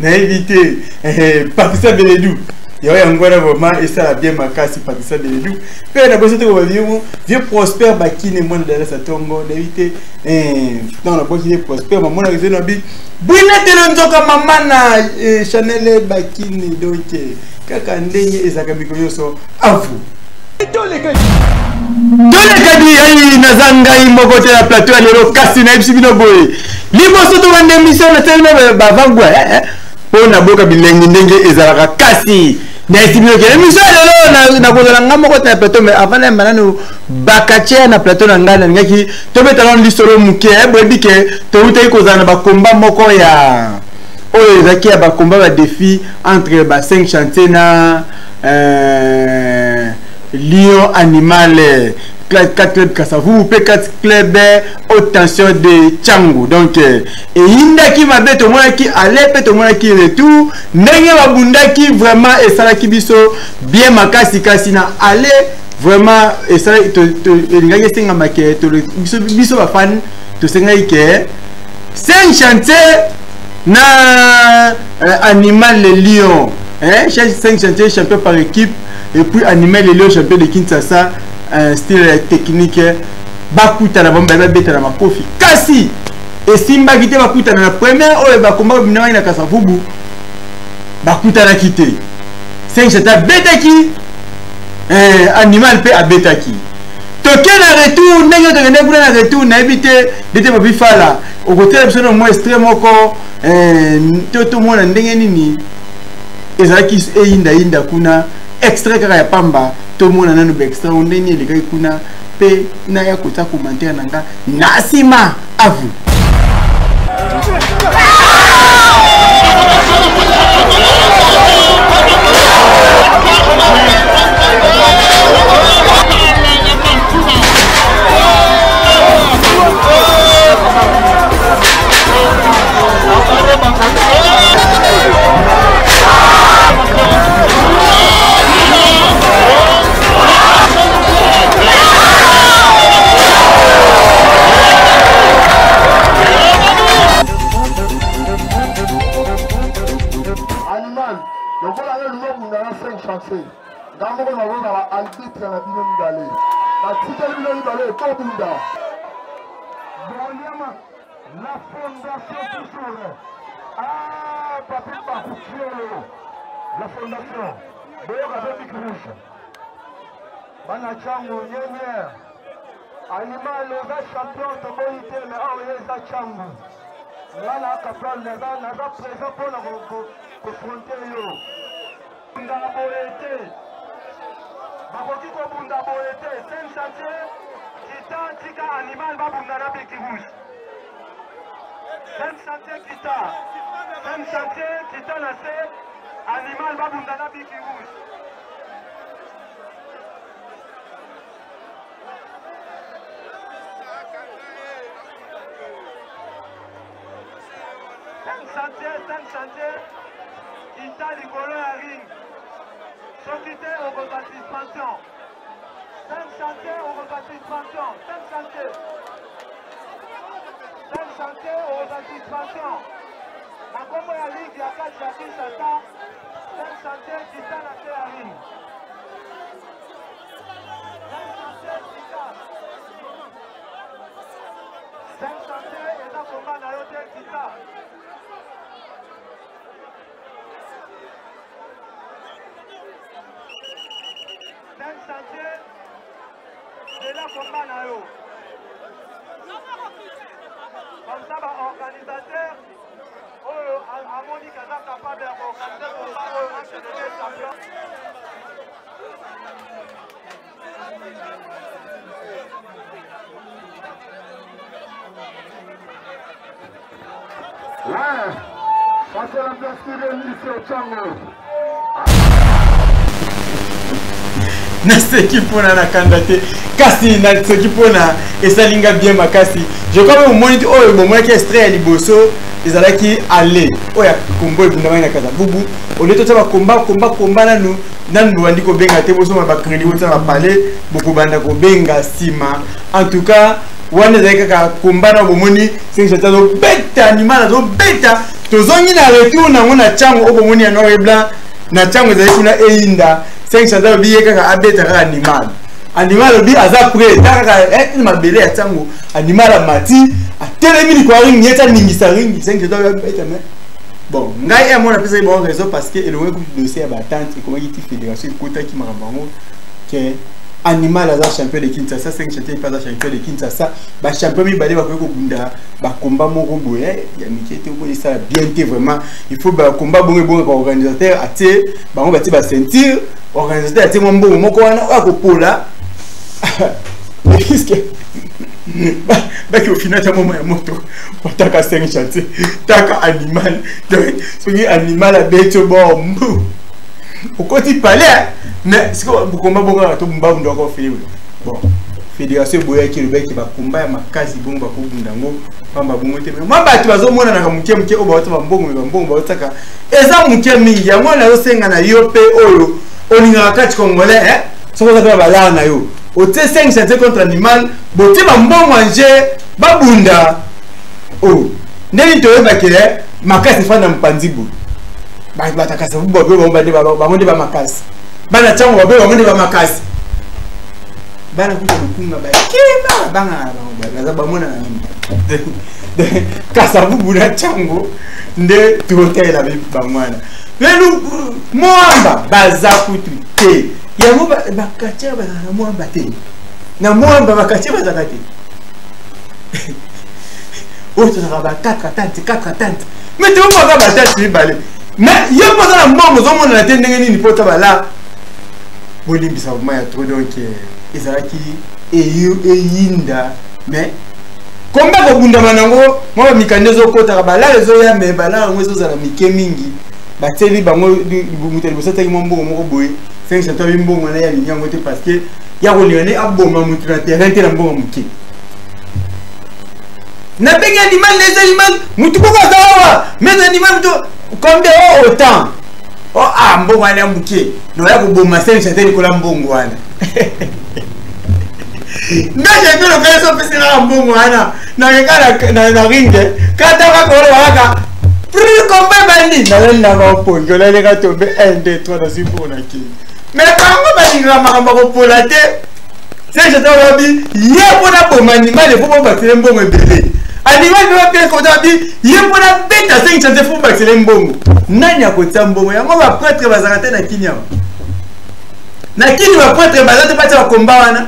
n'a évité Patricia Beledou. Il y a un vraiment et ça a bien marqué Patricia Beledou. Puis on a besoin de vieux Prosper Bakine mon de la Satongo d'éviter dans la boîte de Prosper maman a raison nabi. Bouina telonzoka maman na Chanel Bakine donc kaka ndenye ezakabiko yoso avu. Dole kadi ay nazanga imoko te la plateau ya lelo kasi na ibisibino boye. Liboso to bande mission na telema bavangwa pona boka bilengi ndenge ezalaka kasi na ibisibino ke mission lelo na kozala ngamoko te na plateau mais avant na manano bakache na plateau na ngana ngaki to betala lisoro muke boyebi ke to utai kozala na bakomba moko ya oyo ezaki ya bakomba ba défi entre ba 5 chantiers na Lion Animal 4 clubs Kasavu, P4 clubs haute tension de Tchangu. Donc, et Inda qui m'a bête au moins qui allait, peut-être au moins qui retour. N'est pas Bunda qui vraiment et ça qui biso bien makasi kasina allez vraiment et ça il y a singa make to biso ba fan to singa ike 5 chantiers na Animal le Lion. 5 chantiers champion par équipe. Et puis Animal le champion de Kinshasa style technique bakuta na bomba beta na makofi kasi et Simba kite bakuta na première oyo bakomba bina na Kasavubu bakuta na kite 5 chata betaki Animal pe abetaki toke na retour ndenge to ngene kuna na retour na ebite bete babifala au côté absolument moins extrême moko toto mona ndenge nini ezaki inda kuna extrait kaka ya pamba to mona nanu be extrait ondeni eleka kuna pe na ya kota commentaire nanga nasima à vous. La fondation toujours. Ah, Papi Bakouchiolo. La fondation. Boyoka Baby Rouge. Banachango, Yénière. Animal, les champions de Boïté, mais on les a Chango. Nana Kaplan, les a présents pour la confronter. Bunda Boïté. Bakoki ko Bunda Boïté. C'est un chantier. Tika Animal, Babunda Baby Rouge. 5 chantiers Kita. 5 chantiers Kita lancé. Animal Babundana Biki Rouge. Cinq chantiers Kita Ligolo à ring. Société au repas de suspension. 5 chantiers au repas de suspension. 5 chantiers. 5 chantiers aux anticipations. La combo à ligue, il y a 4 chantiers, 5 chantiers qui sont lancés à ligne. 5 chantiers qui sont. 5 chantiers et dans le combat dans l'hôtel qui sont. 5 chantiers et dans le combat dans l'eau. Comme ça, l'organisateur, à Monique, est capable d'organiser le combat au match de champion. Ouais, ça c'est l'ambiance qui vient ici au Tchango. Na seki pona na kandate kasi na seki pona esalinga bien makasi je crois même monitor oyo bomona ki extrait ya liboso ezalaki aller oya kombo ebundama na kaza bubu oleto tsa komba nanu bandi ko benga te boso ba crédit wotsa ba parler beaucoup banda ko benga sima en tout cas wana ezalaki kaka komba na bomoni c'est que zo beta animal zo beta tozongi na retour nango na chango obomoni ya noir et blanc na chango ezali kuna einda 5 chanza biye kaka abeta kaka animal obi aza prêt kaka mabele ya chango animal amati atelemi likwa ring nyeta ningisa ring 5 chanza abeta mais bon ngai ya mona pesa bon raison parce que elongo ku dossier ya batante et comment qui fédération kota ki makambango que animal aza champion de Kinshasa 5 champion pas champion de Kinshasa ba champion mi balé ba ko bunda ba combat moko boye ya mikete ko ça bien té vraiment il faut ba combat bon organisateur até ba on ba ti ba sentir organisateur até mbongo moko wana ko pola puisque bah qui au final ta moment ya moto otaka 5 chantier taka animal donc ce animal a bête bon au côté palais mais c'est quoi combat bon to mba ndo ko fini bon fédération boya ki le bec ba combat ya makazi bon ba ko bundango pamba bongo te mais ba tu bazo mona na muke o ba to ba mbongo ba otaka eza muke mingi ya mona yo senga na yo pe oyo oninga kati congolais soko za ba la na yo o te 5 chantier contre animal bote ba mbongo anje ba bunda oh ndeni to ba ke makasi fana mpanzibu ba takasa bo ba ba makasi bana chango ba ba makasi bana kuja kukunga ba kiba banga ba ba mona na kasa bubu na chango nde tuotela ba mwana lelu mwamba baza kutu te ya mo ba kacha ba na mwamba te na mwamba ba kacha ba zakati oto na ba 4 tante mais tu vois ba tante balé mais yo pas na mbongo zo mona na te ndenge nini pota bala bolimbisa maya trop donc ezalaki eyinda mais komba ko bunda manango mwa mikande zo kota bala ezo ya me bala ngo ezo zala mike mingi bateli bango muteli bosata ki mbongo moko boye 5 chanto mbongo na ya linyango te parce que ya ko lione aboma mutu na terrain te na mbongo muke na bengi animal les animaux mutu ko zawa mais animal to combien autant oh ah mbongo wana muke no ya ko boma 5 chanto ko la mbongo wana ndaje to lo kaso pesa na mbongo wana na ngala na ringe kata ka ko waka pri komba bandi na ba pongo la le ka tombe 1 2 3 na sipo na ki mais bango ba dinga makamba ko polate c'est je dois dire ye bona boma animal e faut ba tele mbongo ebele animal doit bien ko dabi ye bona beta 5 chanté faut ba tele mbongo nani akotsa mbongo yango ba prêtre bazakate na kinya na kini ba prêtre bazate pata komba wana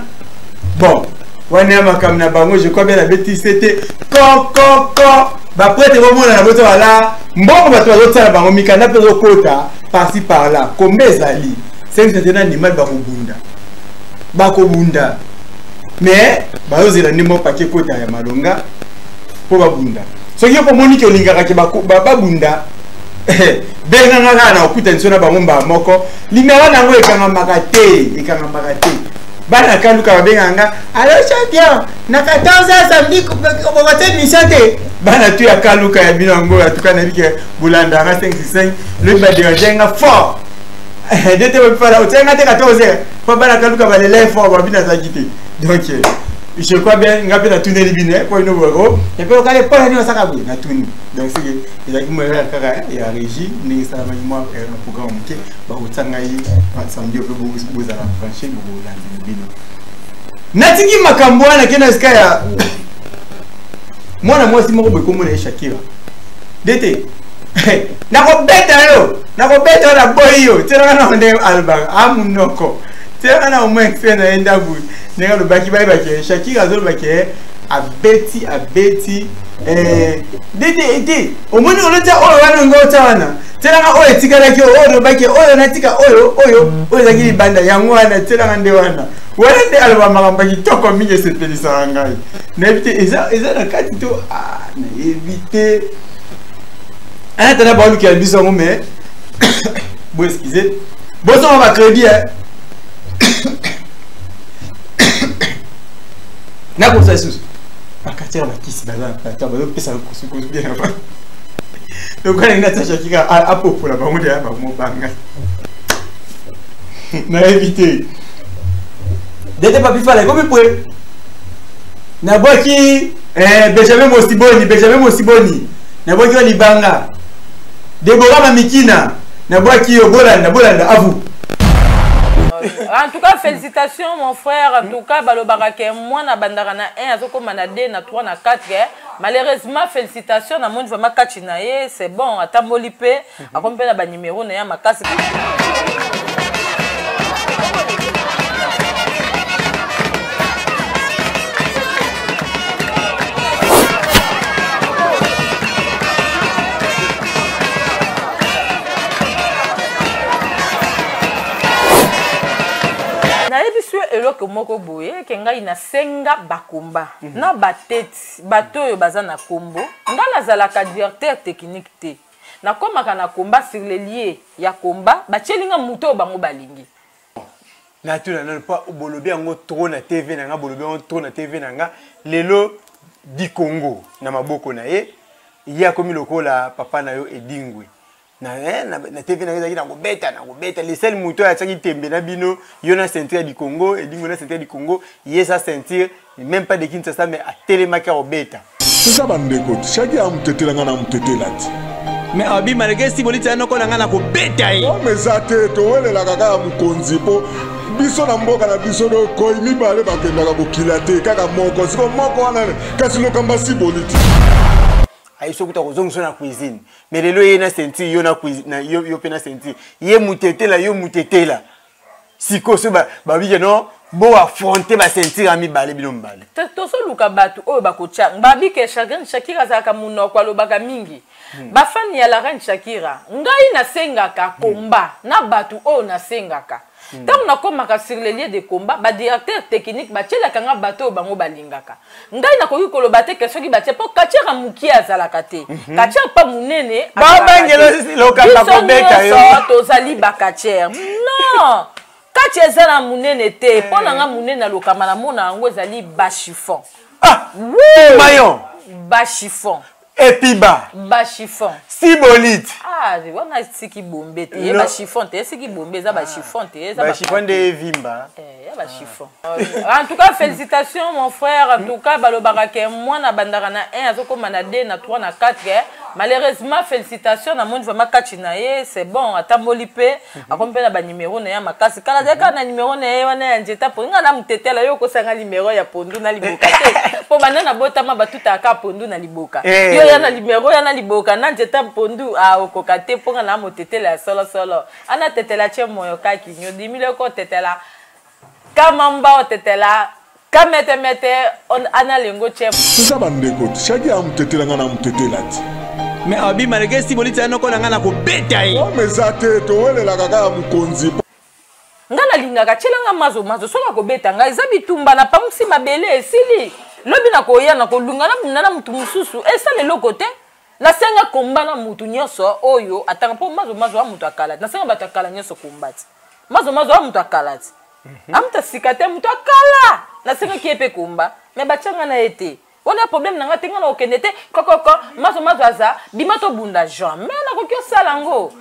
bon wana makamna bango je crois bien la bêtise c'était ko ba prêtre bo mona na boto wala mbongo ba to tsala bango mikanda pe zo kota par-ci par-là kombezali 5 chanté na animal ba ko bunda mais ba yozela ndimo paquet kota ya malonga po ba bunda so yo ko moni ke olingaka ke ba bunda benga ngaka na okuta nsona bango mba moko limera nango ekanga makate bana kaluka benga nga allo champion na 14h samedi ko ba te misate bana tu ya kaluka ya binango ya tukana bike bulanda nga 565 le ba denga fort dete ba fala otenga te 14h po bana kaluka ba le fort ba bina zakite donc je crois bien ngape na tuneli bine ko ino boko et puis okale pas ni osaka bu na tuni donc c'est il a qui kaka ya régie ni ça ma moi na programme ke ba otanga yi samedi ko bu za la brancher bu la bine natiki makambo na kena ska ya mwana mwasi moko be komo na Shakira dete na ko beta na boy yo tera na ndé alba amunoko tera na au moins na enda bu nega lo baki ba ke Shakira zo baki abeti dete omoni oleta oyo wana ngota wana tera nga oyo tikala ki oyo baki oyo natika oyo zaki banda yango wana tera nga nde wana wala nde alba makamba kitoko mingi sepelisa ngai na evite eza na kati to na evite ana tana ba luki albiso ngo mais bo excusez bo so ba crédit na ko sasus akatira bakisi bala pata ba pesa ko suko bien avant donc quand ina tacha kika a popola ba ngo ya ba mo banga na éviter dete papi fala comme pour na boki Benjamin Mosiboni na boki libanga Deborah Mamikina na boaki Bolanda Bolanda à vous. En tout cas, félicitations mon frère. En tout cas, Balobarake, moi na bandara na 1, azoko manade na 3 na 4. Malheureusement, félicitations na monde vraiment kachinaye, c'est bon, atambolipe, akompe na ba numéro na ya makasi. Eloko moko boye kenga ina senga bakomba na bateti bato oyo baza na kombo nga nazalaka directeur technique te na komaka na komba sur les liés ya komba batielinga muto bango balingi na tuna na pas bolobi yango trop na TV na nga bolobi yango trop na TV na nga lelo di Congo na maboko na ye ya komi lokola papa na yo Edingwe na TV na ngobeta les seuls moutons à tsaki tembe na bino yona ceinture du Congo et dingo na ceinture du Congo yesa ceinture même pas de Kinshasa mais à télémaka obeta c'est ça bandeko chaki am tetela ngana mutetelati mais abi malgré si bolita noko na ngana ko beta yi o mezate to welela kaka mukonzi po biso na mboka na biso do ko mibale bakendaka kokilate kaka moko siko moko wana kasi lokamba si boliti aiso kuta kozongiso na cuisine mais lelo ye na ceinture yo na cuisine yo pe na ceinture ye mutetela siko so ba bije no bo affronter ba ceinture ami balé bino mbale to so luka batu oyo bakocha babi ke chagrin Shakira zaka munoko alobaka mingi bafani ya la reine Shakira ngai na sengaka komba na batu oyo na sengaka tant na komaka sur les lieux de combat ba directeur technique ba tchela kanga bato bango balingaka ngai na koki koloba te question ki batie po kachira muki azalaka te kachira pa munene ba bangelo lokamba kobeka yo tozali bakacher non kachira zala munene te po na nga munene lokamba na mona ngo ezali ba chiffon maillon ba chiffon epiba ba chiffon sibolite on a siki bombe te ba chiffon te siki bombe za ba chiffon te za ba chiffon de vimba ba chiffon en tout cas félicitations mon frère en tout cas balobarake moi na bandara na 1 azoko manade na 3 na 4 malheureusement félicitations na monde vraiment kachinaye c'est bon atambolipe akompe na ba numéro na ya makasi kala deka na numéro na ye wana ya njeta po nga na mutetela yo ko sanga numéro ya pondu na liboka te po banana botama batuta ka pondu na liboka yo ya na numéro ya na liboka na njeta pondu okokate po nga na mutetela solo ana tetela che moyo kaki nyo dimile ko tetela kamamba otetela kamete on ana lengo che c'est ça bandeko chaki am tetela ngana mutetelati mais abi malgré si bolita noko na ngana ko beta yi o mezate to welela kaka mukonzi ngana lingaka chelanga mazo soka ko beta nga ezabi tumba na pamusi mabele esili lobi na ko ya na ko lunga na mutu mususu esa le lokote na senga komba na mutu nyoso oyo atanga po mazo amutu akala na senga batakala nyoso kombati mazo amutu akala amuta sikate mutu akala na senga kiepe komba me bachanga na ete on a problème na nga tenga na okendete kokoko mazo aza bimato bunda jamais na kokyo salango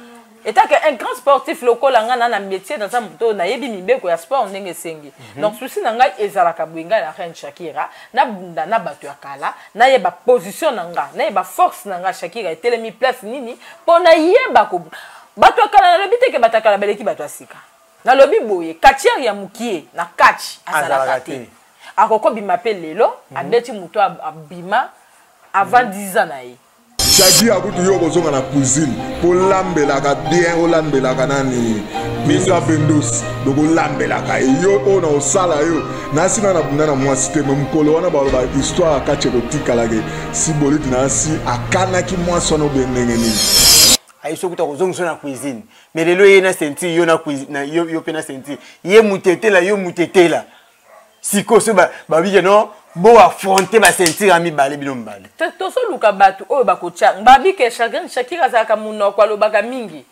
état que un grand sportif local nga na métier dans un muto na yebi mibeko ya sport ndenge sengi donc souci na nga ezalaka bwinga la reine Shakira na bunda na bato akala na yeba position na nga na yeba force na nga Shakira etelemi place nini pona yeba ko bato akala na lobi te ke batakala beleki bato asika na lobi boye katière ya mukie na catch azalaka te akoko bima pe lelo abeti muto abima avant 10 ans na ye chaki akutu yo kozonga na cuisine po lambelaka bien olambelaka nani bisa bendos donc olambelaka yo ona osala yo nasina na bunda na mwasi te mukolo wana baloba histoire akache kotikalake si boliti nasi akanaki mwasi wana obendenge nini aiso kuta kozongiso na cuisine mais lelo ye na ceinture yo na cuisine yo pe na ceinture ye mutetela siko so ba bije no bo affronter ba ceinture ami balé bino mbale to so luka batu oyo bakocha babi ke chagrin Shakira zaka munoko alobaka mingi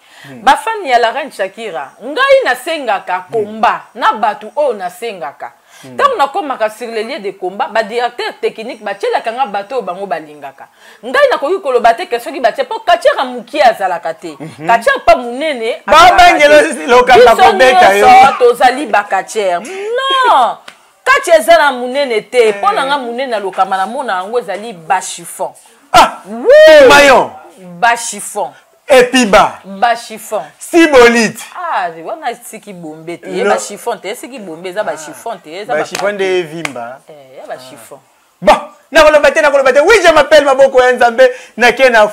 bafani ya la reine Shakira ngai na sengaka komba na batu oyo na sengaka tant na komaka sur les lieux de combat ba directeur technique ba tchela kanga bato bango balingaka ngai na koki koloba te question ki batie po kachira muki azalaka te kachira pa munene ba bangelo lokamba kobeka yo tozali bakacher non kachira zala munene te po na nga munene lokamba na mona ngo ezali ba chiffon maillon ba chiffon Epiba. Ba chiffon. Sibolite. Ah, wana siki bombe te. Ba chiffon te, siki bombe za ba chiffon te, ba chiffon de vimba. Ya ba chiffon. Bon, na kolobate. Oui, je m'appelle Maboko Nzambe, na kena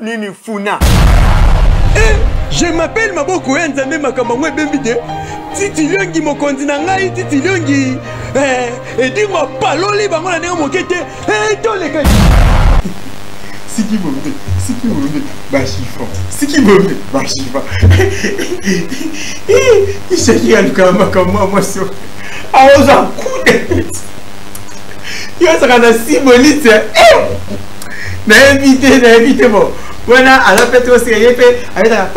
nini funa. Je m'appelle Maboko Nzambe makamangwe bembide. Titi Liongi mokonzi na ngai, Titi Liongi. Edi mo paloli bango na ndenge mokete. Toleka. Siki bombe, ba chiffon. Siki bombe, ba chiffon. Ishaki alukama kama maso. Aoza kude. Yo ça kana Sibolite. Na invité bon. Voilà, alors peut-être aussi il fait avec la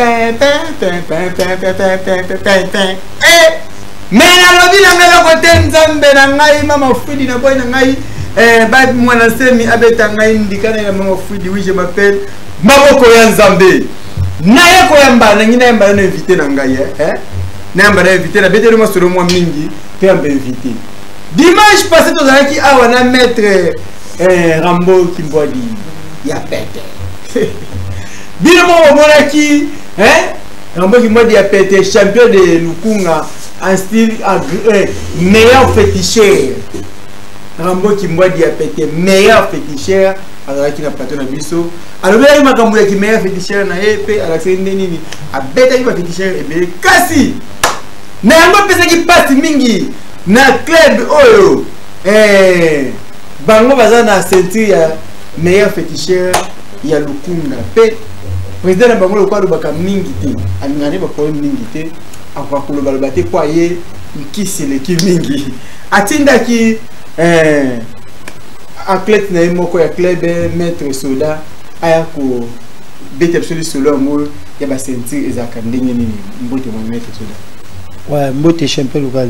mais la lobby na ngelo côté Nzambe na ngai mama Fudi na boy na ngai ba mwana semi abeta ngai ndikana na mama Fudi. Oui, je m'appelle Maboko ya Nzambe. Na yako yamba na ngina yamba na invité na ngai na yamba na invité na betelo mo solo mo mingi te yamba invité. Dimanche passé to zaki awa na maître Rambo Kimbwadi ya pete. Bino mo monaki Rambo Kimbwadi ya pete, champion de Lukunga en style meilleur féticheur. Rambo Kimbwadi ya pete meilleur féticheur azalaki na plateau na biso. Alors il m'a kambu ya ki meilleur féticheur na epe alaksende nini abeta ki ba féticheur ebe kasi na yango pesa ki pasi mingi na club oyo bango baza na ceinture ya meilleur féticheur ya Lukunga pe président na bango lokwa lobaka mingi te alingane ba ko mingi te akwa koloba te kwa ye nkisele ki mingi atindaki athlète na moko ya club maître soda aya ko bete absolu solo ngo ya ba ceinture ezaka ndenge nini mbote mo maître soda ouais mbote champion local